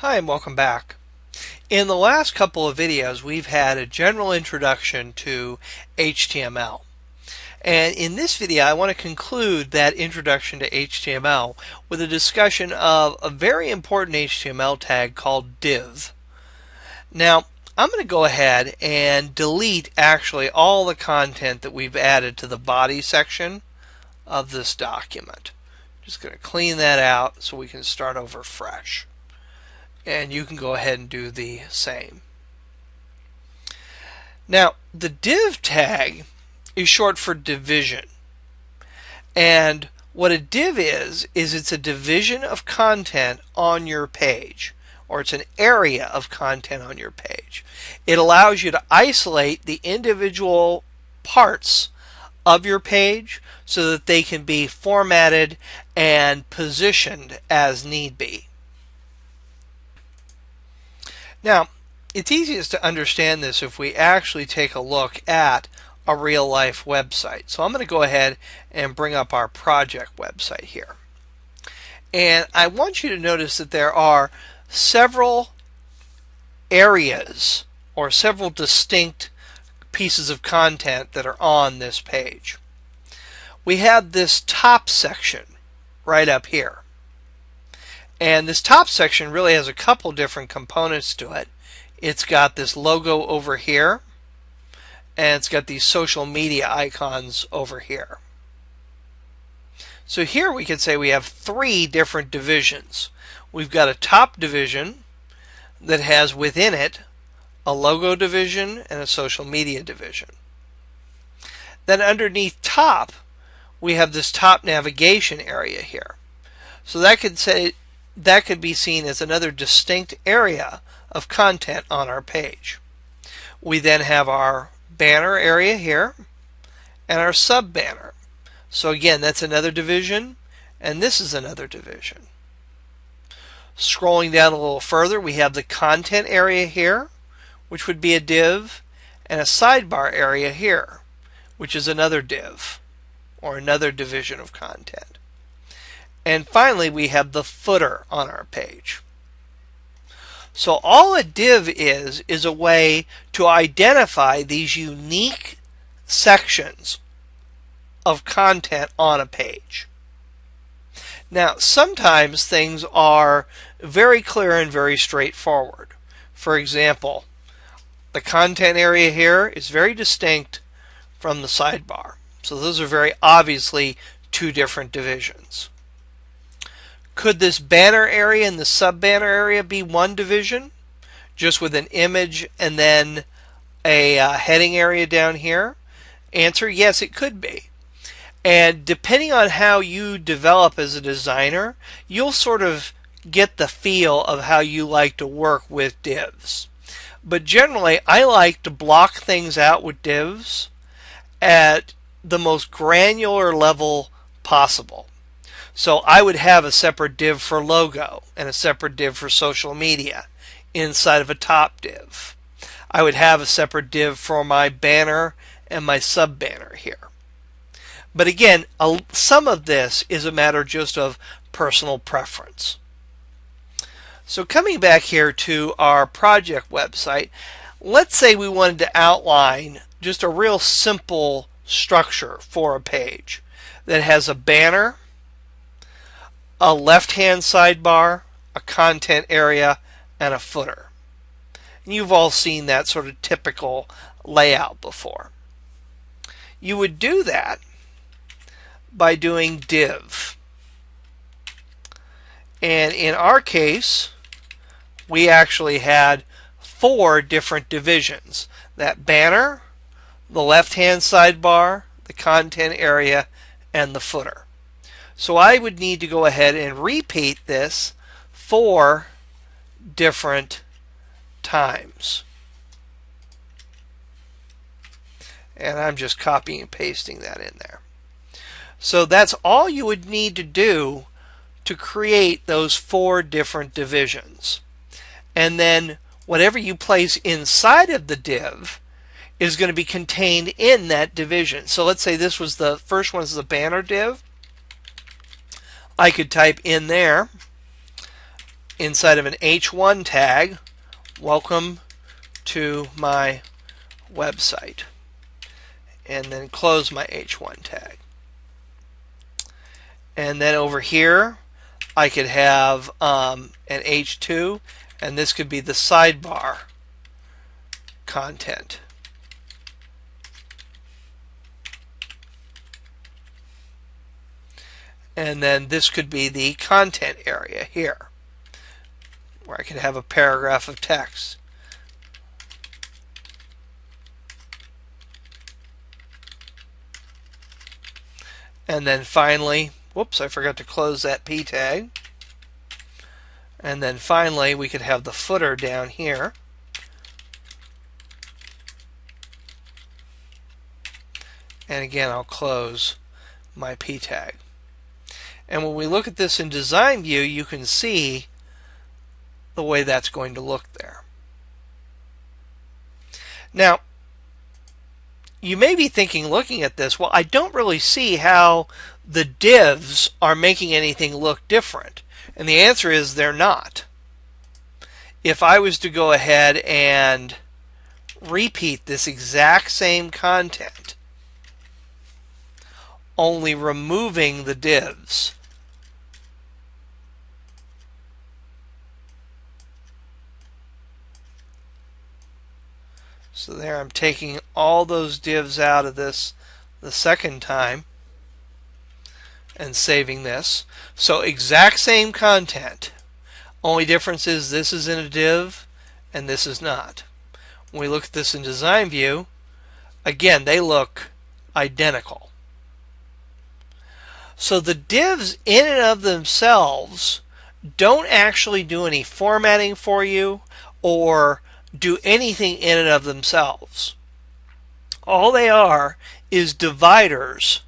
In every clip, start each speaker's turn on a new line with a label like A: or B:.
A: Hi and welcome back. In the last couple of videos we've had a general introduction to HTML. And in this video I want to conclude that introduction to HTML with a discussion of a very important HTML tag called div. Now I'm going to go ahead and delete actually all the content that we've added to the body section of this document. Just going to clean that out so we can start over fresh. And you can go ahead and do the same. Now the div tag is short for division, and what a div is it's a division of content on your page, or it's an area of content on your page. It allows you to isolate the individual parts of your page so that they can be formatted and positioned as need be. Now, it's easiest to understand this if we actually take a look at a real-life website. So I'm going to go ahead and bring up our project website here. And I want you to notice that there are several areas or several distinct pieces of content that are on this page. We have this top section right up here. And this top section really has a couple different components to it. It's got this logo over here, and it's got these social media icons over here. So here we could say we have three different divisions. We've got a top division that has within it a logo division and a social media division. Then underneath top, we have this top navigation area here. So that could be seen as another distinct area of content on our page. We then have our banner area here and our sub banner. So again, that's another division, and this is another division. Scrolling down a little further, we have the content area here, which would be a div, and a sidebar area here, which is another div or another division of content. And finally, we have the footer on our page. So all a div is a way to identify these unique sections of content on a page. Now, sometimes things are very clear and very straightforward. For example, the content area here is very distinct from the sidebar. So those are very obviously two different divisions. Could this banner area and the sub-banner area be one division, just with an image and then a heading area down here? Answer, yes, it could be. And depending on how you develop as a designer, you'll sort of get the feel of how you like to work with divs. But generally, I like to block things out with divs at the most granular level possible. So I would have a separate div for logo and a separate div for social media inside of a top div. I would have a separate div for my banner and my sub banner here. But again, some of this is a matter just of personal preference. So coming back here to our project website, let's say we wanted to outline just a real simple structure for a page that has a banner, a left-hand sidebar, a content area, and a footer. And you've all seen that sort of typical layout before. You would do that by doing div. And in our case, we actually had 4 different divisions. That banner, the left-hand sidebar, the content area, and the footer. So I would need to go ahead and repeat this 4 different times. And I'm just copying and pasting that in there. So that's all you would need to do to create those 4 different divisions. And then whatever you place inside of the div is going to be contained in that division. So let's say this was the first one is the banner div. I could type in there inside of an H1 tag, welcome to my website, and then close my H1 tag. And then over here I could have an H2, and this could be the sidebar content. And then this could be the content area here, where I could have a paragraph of text. And then finally, whoops, I forgot to close that P tag. And then finally, we could have the footer down here. And again, I'll close my P tag. And when we look at this in design view, you can see the way that's going to look there. Now, you may be thinking, looking at this, well, I don't really see how the divs are making anything look different. And the answer is they're not. If I was to go ahead and repeat this exact same content, only removing the divs, so there I'm taking all those divs out of this the second time and saving this. So exact same content. Only difference is this is in a div and this is not. When we look at this in design view, again, they look identical. So the divs in and of themselves don't actually do any formatting for you or do anything in and of themselves. All they are is dividers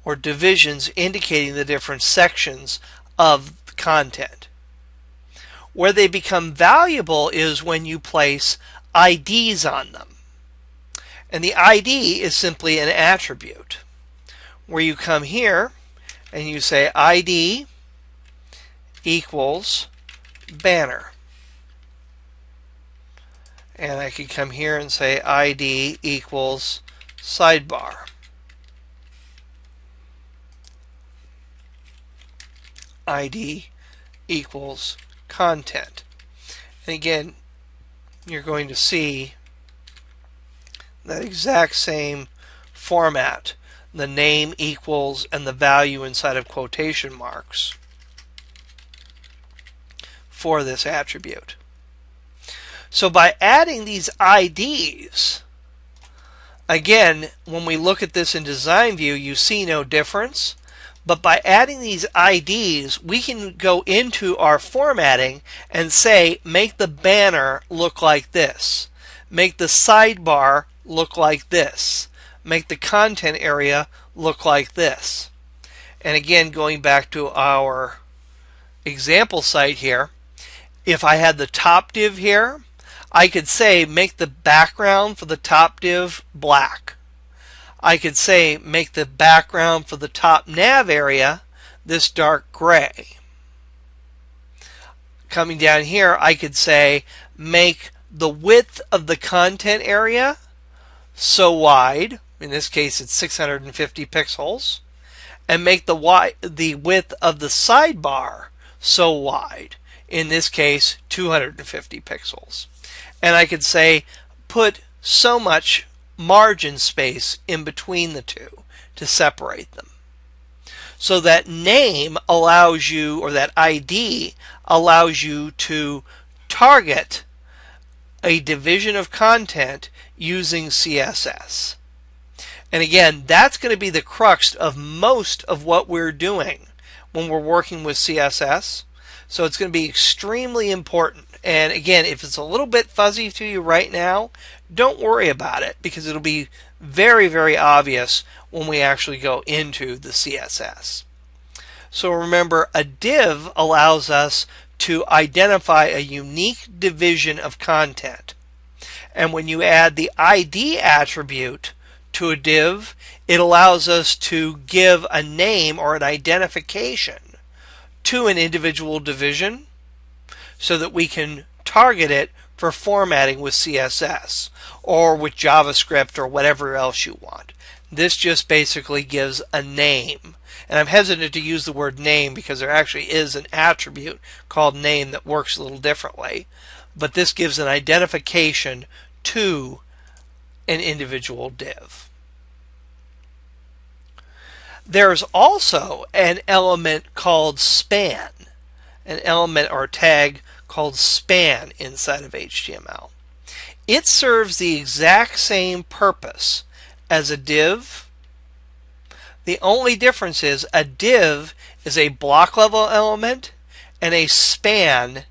A: or divisions indicating the different sections of the content. Where they become valuable is when you place IDs on them. And the ID is simply an attribute, where you come here and you say ID equals banner. And I could come here and say ID equals sidebar. ID equals content. And again, you're going to see that exact same format. The name equals and the value inside of quotation marks for this attribute. So by adding these IDs, again, when we look at this in design view, you see no difference. But by adding these IDs, we can go into our formatting and say, make the banner look like this. Make the sidebar look like this. Make the content area look like this. And again, going back to our example site here, if I had the top div here, I could say make the background for the top div black. I could say make the background for the top nav area this dark gray. Coming down here, I could say make the width of the content area so wide, in this case it's 650 pixels, and make the width of the sidebar so wide, in this case 250 pixels. And I could say put so much margin space in between the two to separate them. So that name allows you, or that ID allows you to target a division of content using CSS. And again, that's going to be the crux of most of what we're doing when we're working with CSS. So it's going to be extremely important. And again, if it's a little bit fuzzy to you right now, don't worry about it, because it'll be very, very obvious when we actually go into the CSS. So remember, a div allows us to identify a unique division of content. And when you add the ID attribute to a div, it allows us to give a name or an identification to an individual division, so that we can target it for formatting with CSS or with JavaScript or whatever else you want. This just basically gives a name. And I'm hesitant to use the word name because there actually is an attribute called name that works a little differently. But this gives an identification to an individual div. There's also an element called span, an element or tag called span inside of HTML. It serves the exact same purpose as a div. The only difference is a div is a block level element and a span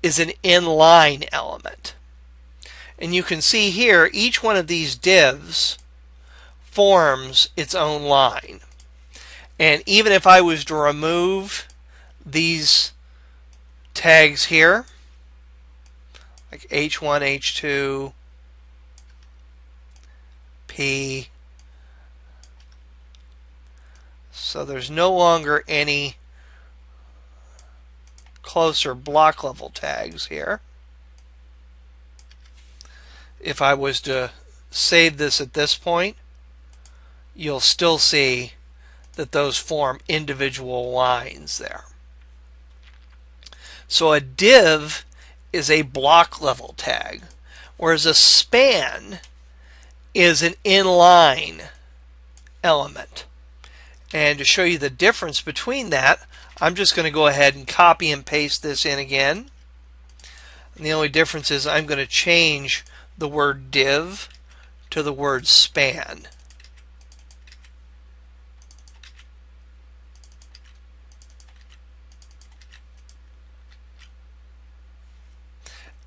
A: is an inline element. And you can see here each one of these divs forms its own line. And even if I was to remove these tags here, like H1, H2, P, so there's no longer any closer block level tags here. If I was to save this at this point, you'll still see that those form individual lines there. So a div is a block level tag, whereas a span is an inline element. And to show you the difference between that, I'm just going to go ahead and copy and paste this in again. And the only difference is I'm going to change the word div to the word span.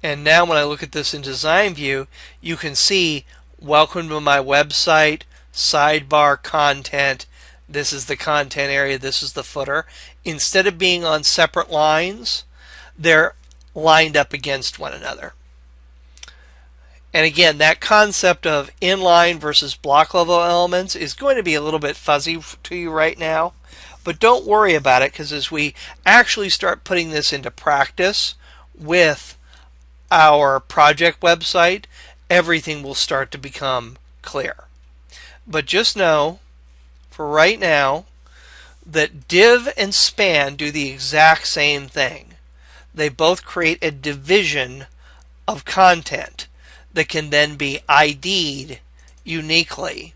A: And now when I look at this in design view, you can see welcome to my website, sidebar, content. This is the content area, this is the footer. Instead of being on separate lines, they're lined up against one another. And again, that concept of inline versus block level elements is going to be a little bit fuzzy to you right now. But don't worry about it, because as we actually start putting this into practice with our project website, everything will start to become clear. But just know, for right now, that div and span do the exact same thing. They both create a division of content that can then be ID'd uniquely.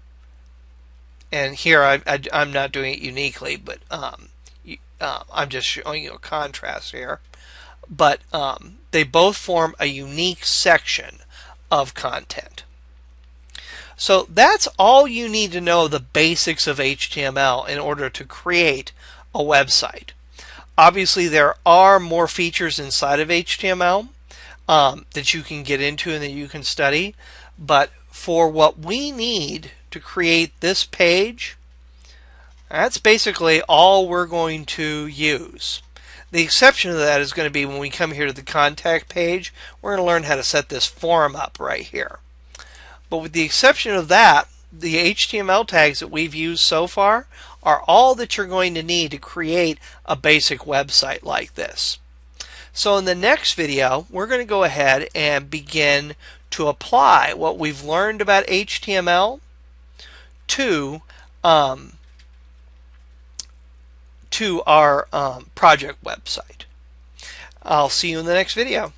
A: And here I'm not doing it uniquely, but I'm just showing you a contrast here. But they both form a unique section of content. So that's all you need to know, the basics of HTML, in order to create a website. Obviously, there are more features inside of HTML that you can get into and that you can study. But for what we need to create this page, that's basically all we're going to use. The exception to that is going to be when we come here to the contact page, we're going to learn how to set this form up right here. But with the exception of that, the HTML tags that we've used so far are all that you're going to need to create a basic website like this. So in the next video, we're going to go ahead and begin to apply what we've learned about HTML to our project website. I'll see you in the next video.